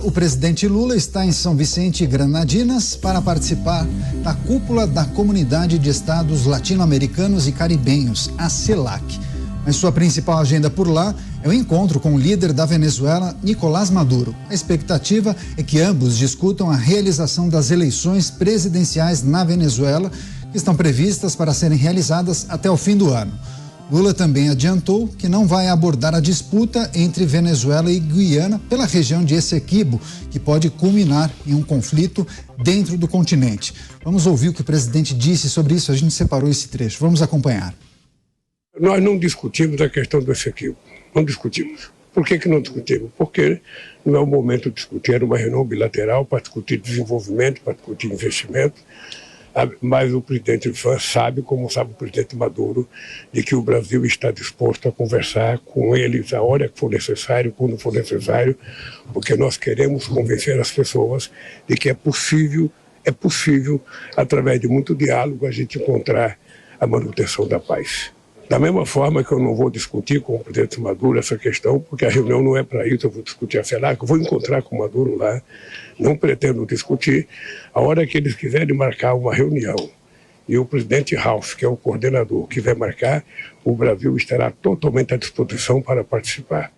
O presidente Lula está em São Vicente e Granadinas para participar da cúpula da Comunidade de Estados Latino-Americanos e Caribenhos, a CELAC. Mas sua principal agenda por lá é o encontro com o líder da Venezuela, Nicolás Maduro. A expectativa é que ambos discutam a realização das eleições presidenciais na Venezuela, que estão previstas para serem realizadas até o fim do ano. Lula também adiantou que não vai abordar a disputa entre Venezuela e Guiana pela região de Essequibo, que pode culminar em um conflito dentro do continente. Vamos ouvir o que o presidente disse sobre isso. A gente separou esse trecho. Vamos acompanhar. Nós não discutimos a questão do Essequibo. Não discutimos. Por que não discutimos? Porque não é o momento de discutir. Era uma reunião bilateral para discutir desenvolvimento, para discutir investimento. Mas o presidente sabe, como sabe o presidente Maduro, de que o Brasil está disposto a conversar com eles a hora que for necessário, quando for necessário, porque nós queremos convencer as pessoas de que é possível, através de muito diálogo, a gente encontrar a manutenção da paz. Da mesma forma que eu não vou discutir com o presidente Maduro essa questão, porque a reunião não é para isso, eu vou discutir a CELAC, eu vou encontrar com o Maduro lá, não pretendo discutir. A hora que eles quiserem marcar uma reunião e o presidente Ralph, que é o coordenador, quiser marcar, o Brasil estará totalmente à disposição para participar.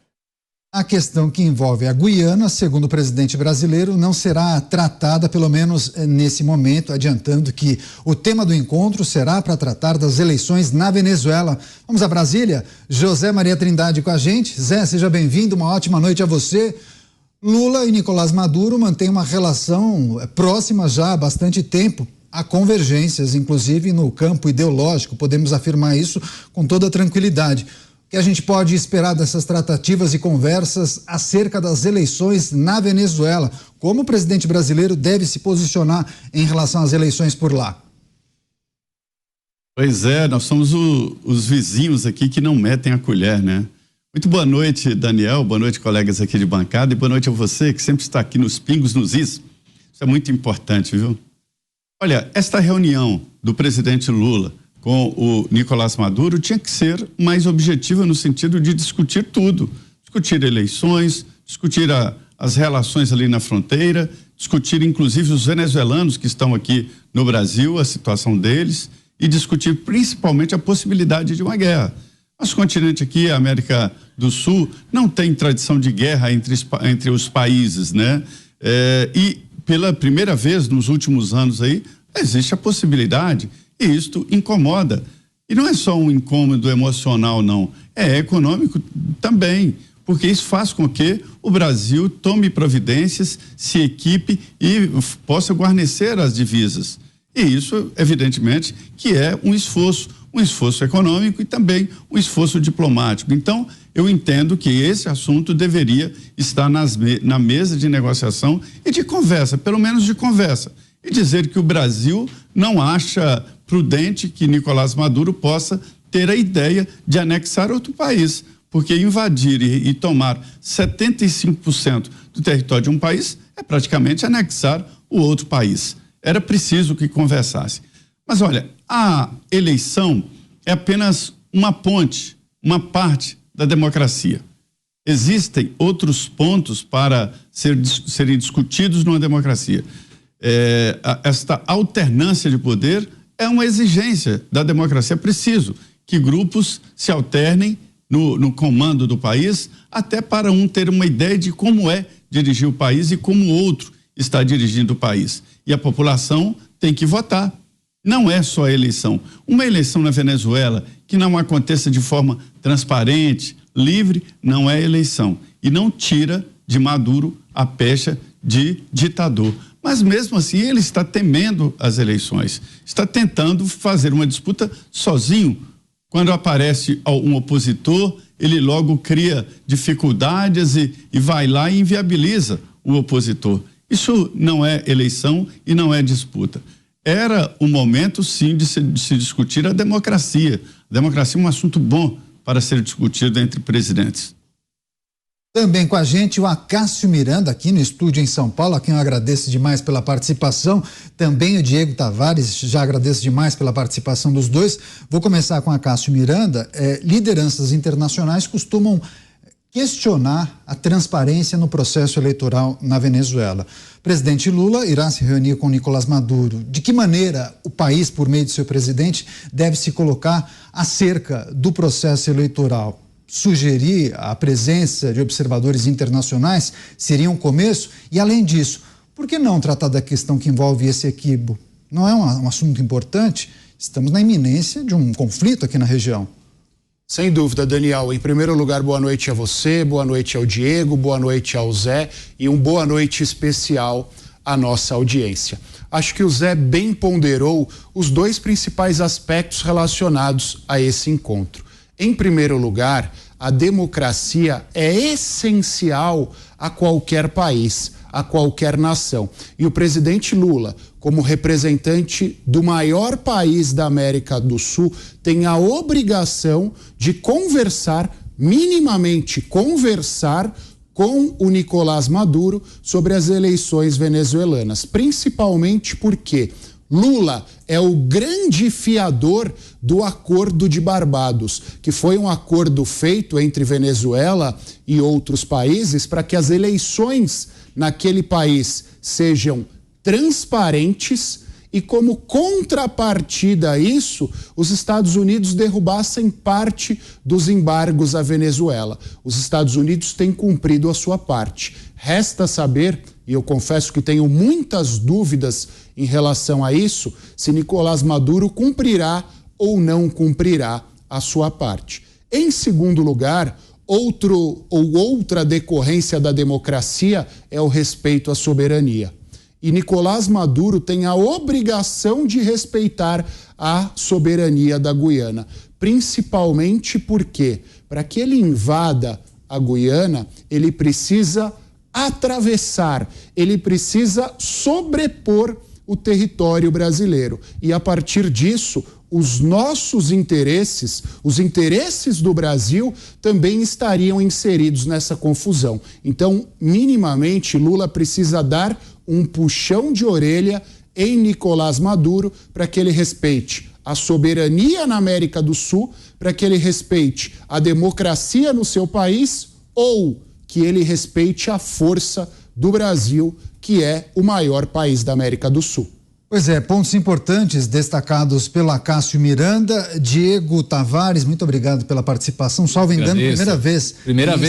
A questão que envolve a Guiana, segundo o presidente brasileiro, não será tratada, pelo menos nesse momento, adiantando que o tema do encontro será para tratar das eleições na Venezuela. Vamos a Brasília? José Maria Trindade com a gente. Zé, seja bem-vindo, uma ótima noite a você. Lula e Nicolás Maduro mantêm uma relação próxima já há bastante tempo. Há convergências, inclusive no campo ideológico, podemos afirmar isso com toda tranquilidade. Que a gente pode esperar dessas tratativas e conversas acerca das eleições na Venezuela? Como o presidente brasileiro deve se posicionar em relação às eleições por lá? Pois é, nós somos os vizinhos aqui que não metem a colher, né? Muito boa noite, Daniel, boa noite, colegas aqui de bancada, e boa noite a você que sempre está aqui nos pingos, nos is. Isso é muito importante, viu? Olha, esta reunião do presidente Lula com o Nicolás Maduro tinha que ser mais objetiva no sentido de discutir tudo, discutir eleições, discutir as relações ali na fronteira, discutir inclusive os venezuelanos que estão aqui no Brasil, a situação deles, e discutir principalmente a possibilidade de uma guerra. Nosso continente aqui, a América do Sul, não tem tradição de guerra entre os países, né? E pela primeira vez nos últimos anos aí, existe a possibilidade. E isto incomoda. E não é só um incômodo emocional, não. É econômico também, porque isso faz com que o Brasil tome providências, se equipe e possa guarnecer as divisas. E isso, evidentemente, que é um esforço econômico e também um esforço diplomático. Então, eu entendo que esse assunto deveria estar na mesa de negociação e de conversa, pelo menos de conversa. E dizer que o Brasil não acha prudente que Nicolás Maduro possa ter a ideia de anexar outro país, porque invadir e tomar 75% do território de um país é praticamente anexar o outro país. Era preciso que conversasse. Mas olha, a eleição é apenas uma ponte, uma parte da democracia. Existem outros pontos para serem discutidos numa democracia. Esta alternância de poder é uma exigência da democracia. É preciso que grupos se alternem no comando do país, até para um ter uma ideia de como é dirigir o país e como o outro está dirigindo o país. E a população tem que votar. Não é só a eleição. Uma eleição na Venezuela que não aconteça de forma transparente, livre, não é eleição. E não tira de Maduro a pecha de ditador. Mas mesmo assim ele está temendo as eleições, está tentando fazer uma disputa sozinho. Quando aparece um opositor, ele logo cria dificuldades e vai lá e inviabiliza o opositor. Isso não é eleição e não é disputa. Era o momento, sim, de se discutir a democracia. A democracia é um assunto bom para ser discutido entre presidentes. Também com a gente o Acácio Miranda, aqui no estúdio em São Paulo, a quem eu agradeço demais pela participação. Também o Diego Tavares, já agradeço demais pela participação dos dois. Vou começar com Acácio Miranda. Lideranças internacionais costumam questionar a transparência no processo eleitoral na Venezuela. O presidente Lula irá se reunir com Nicolás Maduro. De que maneira o país, por meio de seu presidente, deve se colocar acerca do processo eleitoral? Sugerir a presença de observadores internacionais seria um começo? E, além disso, por que não tratar da questão que envolve esse equívoco? Não é um assunto importante? Estamos na iminência de um conflito aqui na região. Sem dúvida, Daniel. Em primeiro lugar, boa noite a você, boa noite ao Diego, boa noite ao Zé e boa noite especial à nossa audiência. Acho que o Zé bem ponderou os dois principais aspectos relacionados a esse encontro. Em primeiro lugar, a democracia é essencial a qualquer país, a qualquer nação. E o presidente Lula, como representante do maior país da América do Sul, tem a obrigação de minimamente conversar com o Nicolás Maduro sobre as eleições venezuelanas, principalmente porque Lula é o grande fiador do Acordo de Barbados, que foi um acordo feito entre Venezuela e outros países para que as eleições naquele país sejam transparentes e, como contrapartida a isso, os Estados Unidos derrubassem parte dos embargos à Venezuela. Os Estados Unidos têm cumprido a sua parte. Resta saber, e eu confesso que tenho muitas dúvidas em relação a isso, se Nicolás Maduro cumprirá ou não cumprirá a sua parte. Em segundo lugar, outra decorrência da democracia é o respeito à soberania. E Nicolás Maduro tem a obrigação de respeitar a soberania da Guiana, principalmente porque, para que ele invada a Guiana, ele precisa atravessar, ele precisa sobrepor o território brasileiro. E a partir disso, os nossos interesses, os interesses do Brasil, também estariam inseridos nessa confusão. Então, minimamente, Lula precisa dar um puxão de orelha em Nicolás Maduro para que ele respeite a soberania na América do Sul, para que ele respeite a democracia no seu país ou que ele respeite a força do Brasil, que é o maior país da América do Sul. Pois é, pontos importantes destacados pelo Acácio Miranda. Diego Tavares, muito obrigado pela participação. Salvo engano, primeira vez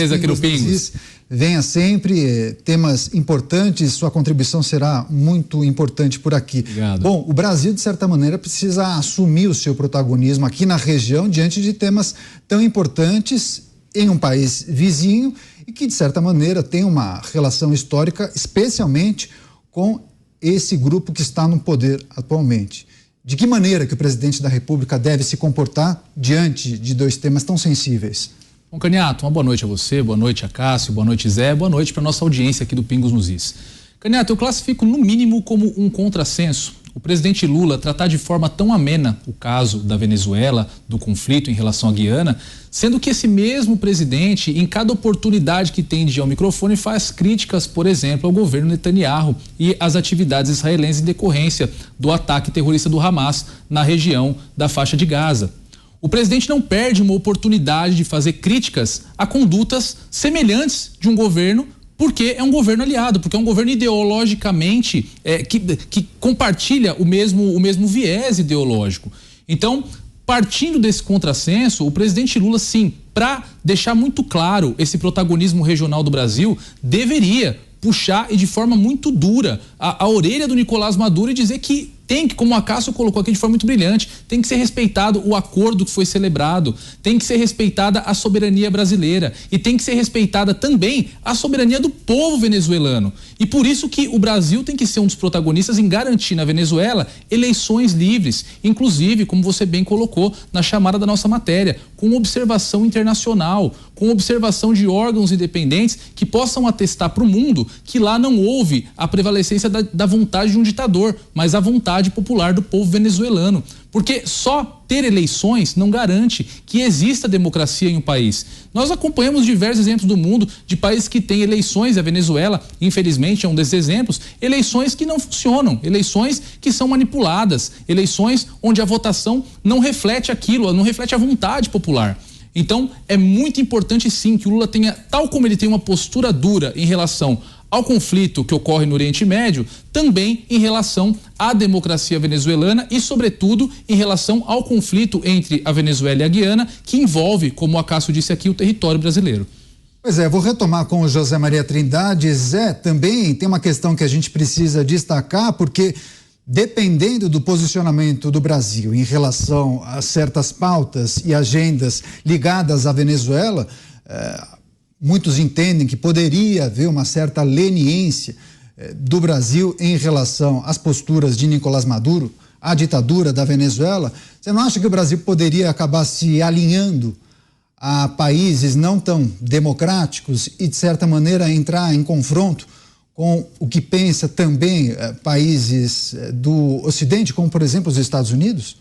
aqui no Pingos. Venha sempre, temas importantes, sua contribuição será muito importante por aqui. Obrigado. Bom, o Brasil, de certa maneira, precisa assumir o seu protagonismo aqui na região diante de temas tão importantes em um país vizinho e que, de certa maneira, tem uma relação histórica, especialmente com esse grupo que está no poder atualmente. De que maneira que o presidente da República deve se comportar diante de dois temas tão sensíveis? Bom, Caniato, uma boa noite a você, boa noite a Cássio, boa noite Zé, boa noite para nossa audiência aqui do Pingos nos Is. Caniato, eu classifico no mínimo como um contrassenso o presidente Lula tratar de forma tão amena o caso da Venezuela, do conflito em relação à Guiana, sendo que esse mesmo presidente, em cada oportunidade que tem de ir ao microfone, faz críticas, por exemplo, ao governo Netanyahu e às atividades israelenses em decorrência do ataque terrorista do Hamas na região da faixa de Gaza. O presidente não perde uma oportunidade de fazer críticas a condutas semelhantes de um governo, porque é um governo aliado, porque é um governo ideologicamente que compartilha o mesmo viés ideológico. Então, partindo desse contrassenso, o presidente Lula, sim, para deixar muito claro esse protagonismo regional do Brasil, deveria puxar e de forma muito dura a orelha do Nicolás Maduro e dizer que tem que, como o Acácio colocou aqui de forma muito brilhante, tem que ser respeitado o acordo que foi celebrado, tem que ser respeitada a soberania brasileira e tem que ser respeitada também a soberania do povo venezuelano. E por isso que o Brasil tem que ser um dos protagonistas em garantir na Venezuela eleições livres, inclusive, como você bem colocou na chamada da nossa matéria, com observação internacional, com observação de órgãos independentes que possam atestar para o mundo que lá não houve a prevalecência da vontade de um ditador, mas a vontade popular do povo venezuelano. Porque só ter eleições não garante que exista democracia em um país. Nós acompanhamos diversos exemplos do mundo de países que têm eleições, a Venezuela, infelizmente, é um desses exemplos, eleições que não funcionam, eleições que são manipuladas, eleições onde a votação não reflete aquilo, não reflete a vontade popular. Então, é muito importante sim que o Lula tenha, tal como ele tem uma postura dura em relação ao conflito que ocorre no Oriente Médio, também em relação à democracia venezuelana e, sobretudo, em relação ao conflito entre a Venezuela e a Guiana, que envolve, como o Acácio disse aqui, o território brasileiro. Pois é, vou retomar com o José Maria Trindade. Zé, também tem uma questão que a gente precisa destacar, porque dependendo do posicionamento do Brasil em relação a certas pautas e agendas ligadas à Venezuela, muitos entendem que poderia haver uma certa leniência do Brasil em relação às posturas de Nicolás Maduro, à ditadura da Venezuela. Você não acha que o Brasil poderia acabar se alinhando a países não tão democráticos e, de certa maneira, entrar em confronto com o que pensa também países do Ocidente, como, por exemplo, os Estados Unidos?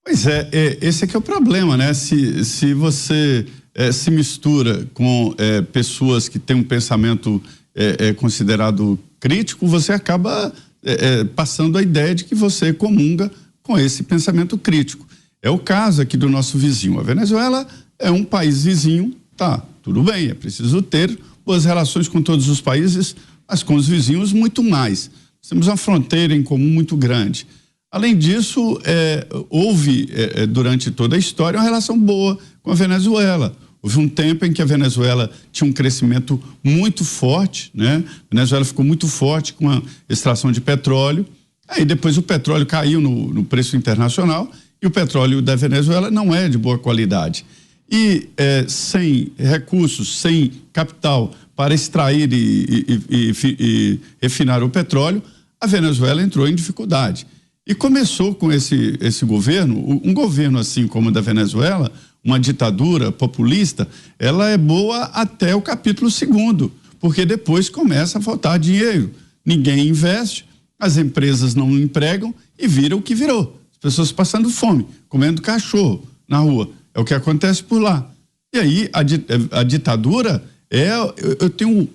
Pois é, esse aqui é o problema, né? Se você se mistura com pessoas que têm um pensamento considerado crítico, você acaba passando a ideia de que você comunga com esse pensamento crítico. É o caso aqui do nosso vizinho. A Venezuela é um país vizinho, tá, tudo bem, é preciso ter boas relações com todos os países, mas com os vizinhos muito mais. Temos uma fronteira em comum muito grande. Além disso, houve durante toda a história uma relação boa com a Venezuela. Houve um tempo em que a Venezuela tinha um crescimento muito forte, né? A Venezuela ficou muito forte com a extração de petróleo. Aí depois o petróleo caiu no preço internacional e o petróleo da Venezuela não é de boa qualidade. E sem recursos, sem capital para extrair e refinar o petróleo, a Venezuela entrou em dificuldade. E começou com esse governo, um governo assim como o da Venezuela, uma ditadura populista, ela é boa até o capítulo 2º, porque depois começa a faltar dinheiro. Ninguém investe, as empresas não empregam e vira o que virou. As pessoas passando fome, comendo cachorro na rua. É o que acontece por lá. E aí a ditadura eu tenho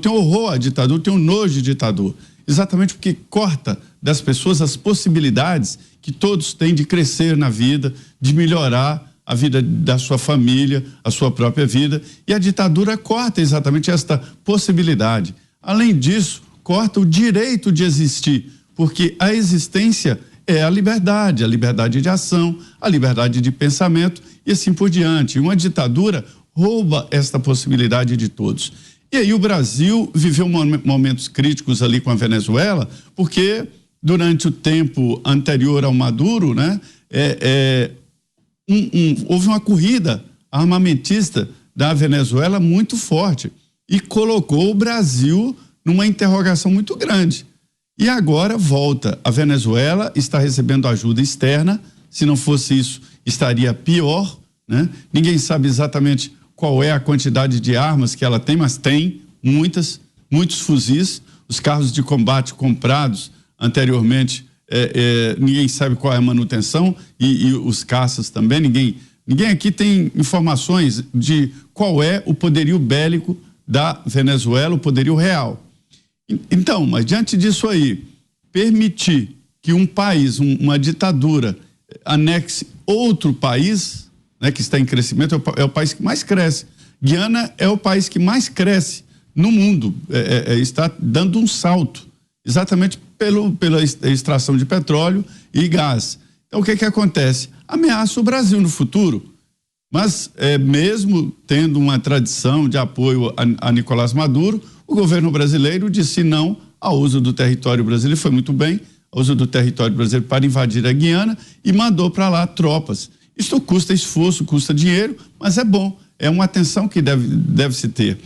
horror à ditadura, eu tenho nojo de ditador. Exatamente porque corta das pessoas as possibilidades que todos têm de crescer na vida, de melhorar a vida da sua família, a sua própria vida. E a ditadura corta exatamente esta possibilidade. Além disso, corta o direito de existir, porque a existência é a liberdade de ação, a liberdade de pensamento e assim por diante. Uma ditadura rouba esta possibilidade de todos. E aí o Brasil viveu momentos críticos ali com a Venezuela, porque durante o tempo anterior ao Maduro, né, houve uma corrida armamentista da Venezuela muito forte e colocou o Brasil numa interrogação muito grande. E agora volta. A Venezuela está recebendo ajuda externa. Se não fosse isso, estaria pior, né? Ninguém sabe exatamente qual é a quantidade de armas que ela tem, mas tem muitos fuzis. Os carros de combate comprados anteriormente, ninguém sabe qual é a manutenção e os caças também. Ninguém aqui tem informações de qual é o poderio bélico da Venezuela, o poderio real. Então, mas diante disso aí, permitir que um país, uma ditadura, anexe outro país, né, que está em crescimento, é o país que mais cresce. Guiana é o país que mais cresce no mundo, está dando um salto, exatamente pela extração de petróleo e gás. Então, o que acontece? Ameaça o Brasil no futuro. Mas, mesmo tendo uma tradição de apoio a Nicolás Maduro, o governo brasileiro disse não ao uso do território brasileiro, foi muito bem, ao uso do território brasileiro para invadir a Guiana e mandou para lá tropas. Isso custa esforço, custa dinheiro, mas é bom, é uma atenção que deve se ter.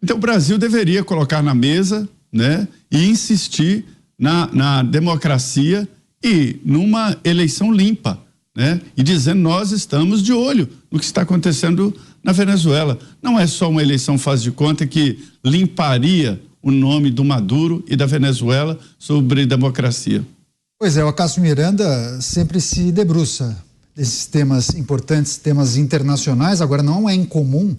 Então o Brasil deveria colocar na mesa, né, e insistir na democracia e numa eleição limpa, né, e dizendo nós estamos de olho no que está acontecendo na Venezuela. Não é só uma eleição faz de conta que limparia o nome do Maduro e da Venezuela sobre democracia. Pois é, o Acácio Miranda sempre se debruça desses temas importantes, temas internacionais. Agora, não é incomum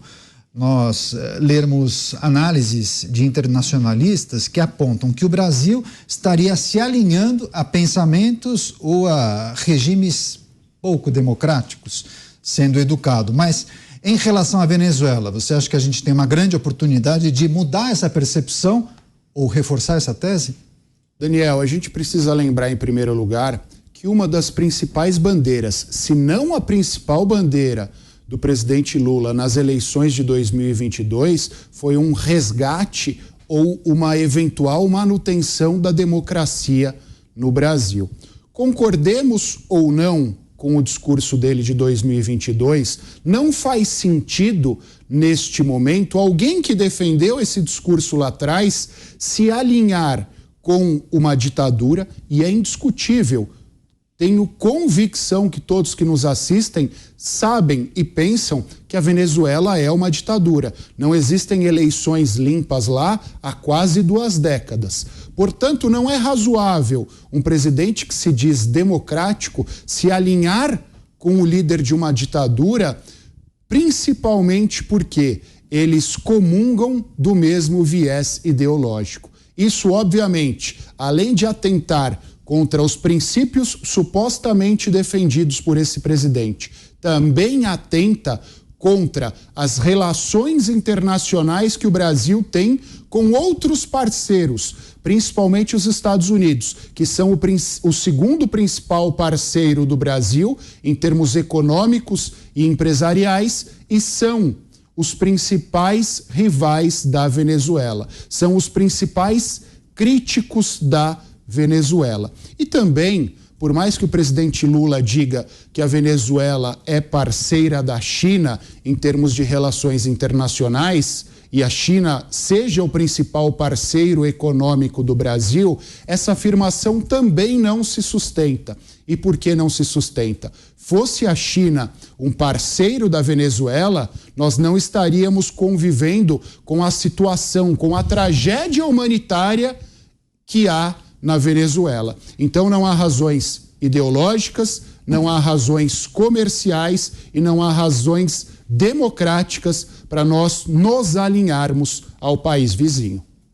nós lermos análises de internacionalistas que apontam que o Brasil estaria se alinhando a pensamentos ou a regimes pouco democráticos. sendo educado. Mas em relação à Venezuela, você acha que a gente tem uma grande oportunidade de mudar essa percepção ou reforçar essa tese? Daniel, a gente precisa lembrar, em primeiro lugar, que uma das principais bandeiras, se não a principal bandeira do presidente Lula nas eleições de 2022, foi um resgate ou uma eventual manutenção da democracia no Brasil. Concordemos ou não com o discurso dele de 2022, não faz sentido, neste momento, alguém que defendeu esse discurso lá atrás se alinhar com uma ditadura, e é indiscutível. Tenho convicção que todos que nos assistem sabem e pensam que a Venezuela é uma ditadura. Não existem eleições limpas lá há quase 2 décadas. Portanto, não é razoável um presidente que se diz democrático se alinhar com o líder de uma ditadura, principalmente porque eles comungam do mesmo viés ideológico. Isso, obviamente, além de atentar contra os princípios supostamente defendidos por esse presidente, também atenta contra as relações internacionais que o Brasil tem com outros parceiros, principalmente os Estados Unidos, que são o segundo principal parceiro do Brasil em termos econômicos e empresariais e são os principais rivais da Venezuela, são os principais críticos da Venezuela. E também, por mais que o presidente Lula diga que a Venezuela é parceira da China em termos de relações internacionais e a China seja o principal parceiro econômico do Brasil, essa afirmação também não se sustenta. E por que não se sustenta? Fosse a China um parceiro da Venezuela, nós não estaríamos convivendo com a situação, com a tragédia humanitária que há na Venezuela. Então não há razões ideológicas, não há razões comerciais e não há razões democráticas para nós nos alinharmos ao país vizinho.